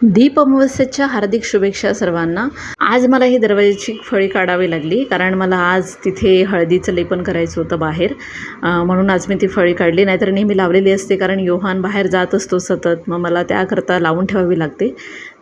दीप अमावस्येच्या हार्दिक शुभेच्छा सर्वांना. आज मला ही दरवाजाची फळी काढावी लागली कारण मला आज तिथे हळदीचं लेपन करायचं होतं बाहेर, म्हणून आज मी ती फळी काढली. नाहीतर नेहमी लावलेली असते कारण योहान बाहेर जात असतो सतत, मग मला त्याकरता लावून ठेवावी लागते.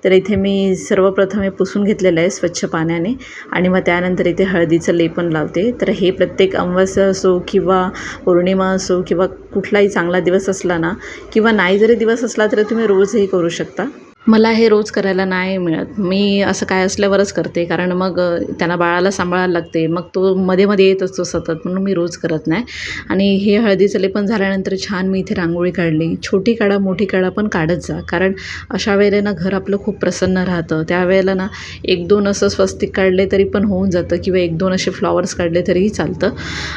तर इथे मी सर्वप्रथम हे पुसून घेतलेलं आहे स्वच्छ पाण्याने आणि मग त्यानंतर इथे हळदीचं लेपन लावते. तर हे प्रत्येक अमावस्या असो किंवा पौर्णिमा असो किंवा कुठलाही चांगला दिवस असला ना, किंवा नाही जरी दिवस असला तरी तुम्ही रोजही करू शकता. मला हे रोज करायला नाही मिळत. मी असं काय असल्यावरच करते कारण मग त्यांना बाळाला सांभाळायला लागते, मग तो मध्ये मध्ये येत असतो सतत, म्हणून मी रोज करत नाही. आणि हे हळदीचं लेपन झाल्यानंतर छान मी इथे रांगोळी काढली. छोटी काढा मोठी काढा पण काढत जा, कारण अशा वेळेला ना घर आपलं खूप प्रसन्न राहतं. त्यावेळेला ना 1-2 असं स्वस्तिक काढले तरी पण होऊन जातं किंवा 1-2 असे फ्लॉवर्स काढले तरीही चालतं.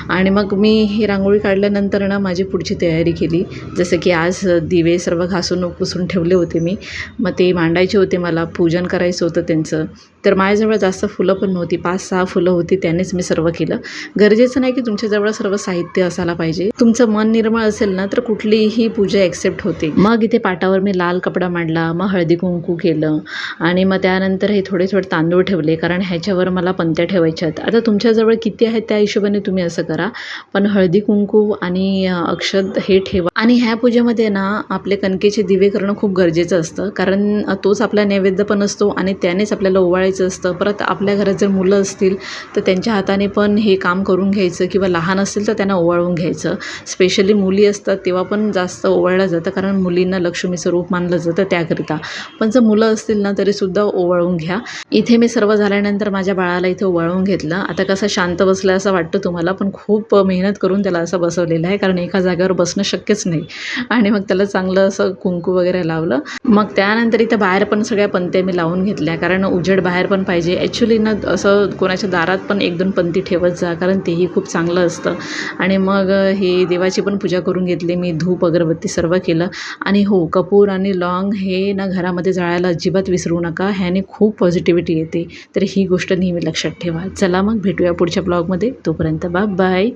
आणि मग मी ही रांगोळी काढल्यानंतर ना माझी पुढची तयारी केली. जसं की आज दिवे सर्व घासून पुसून ठेवले होते मी, मग ते मांडायचे होते, मला पूजन करायचं होतं त्यांचं. तर माझ्याजवळ जास्त फुलं पण नव्हती, 5-6 फुलं होती, त्यानेच मी सर्व केलं. गरजेचं नाही की तुमच्याजवळ सर्व साहित्य असायला पाहिजे. तुमचं मन निर्मळ असेल ना तर कुठलीही पूजा ॲक्सेप्ट होते. मग इथे पाटावर मी लाल कपडा मांडला, मग हळदी कुंकू केलं आणि मग त्यानंतर हे थोडे तांदूळ ठेवले कारण ह्याच्यावर मला पंत्या ठेवायच्या आहेत. आता तुमच्याजवळ किती आहेत त्या हिशोबाने तुम्ही असं करा, पण हळदी कुंकू आणि अक्षत हे ठेवा. आणि ह्या पूजेमध्ये ना आपले कणकेचे दिवे करणं खूप गरजेचं असतं, कारण तोच आपला नैवेद्य पण असतो आणि त्यानेच आपल्याला ओवाळायचं असतं. परत आपल्या घरात जर मुलं असतील तर त्यांच्या हाताने पण हे काम करून घ्यायचं, किंवा लहान असतील तर त्यांना ओवाळून घ्यायचं. स्पेशली मुली असतात तेव्हा पण जास्त ओवाळलं जातं कारण मुलींना लक्ष्मीचं रूप मानलं जातं त्याकरिता. पण जर मुलं असतील ना तरीसुद्धा ओवाळून घ्या. इथे मी सर्व झाल्यानंतर माझ्या बाळाला इथे ओवाळून घेतलं. आता कसं शांत बसलं असं वाटतं तुम्हाला, पण खूप मेहनत करून त्याला असं बसवलेलं आहे कारण एका जागेवर बसणं शक्यच नाही. आणि मग त्याला चांगलं असं कुंकू वगैरे लावलं. मग त्यानंतर इथं बाहेर पण सगळ्या पंत्या मी लावून घेतल्या कारण उजेड बाहेर पण पाहिजे. ॲक्च्युली ना असं कोणाच्या दारात पण 1-2 पंती ठेवत जा कारण तेही खूप चांगलं असतं. आणि मग हे देवाची पण पूजा करून घेतली मी, धूप अगरबत्ती सर्व केलं. आणि हो, कपूर आणि लॉंग हे ना घरामध्ये जाळायला अजिबात विसरू नका, ह्याने खूप पॉझिटिव्हिटी येते. तर ही गोष्ट नेहमी लक्षात ठेवा. चला मग भेटूया पुढच्या ब्लॉगमध्ये, तोपर्यंत बाय बाय.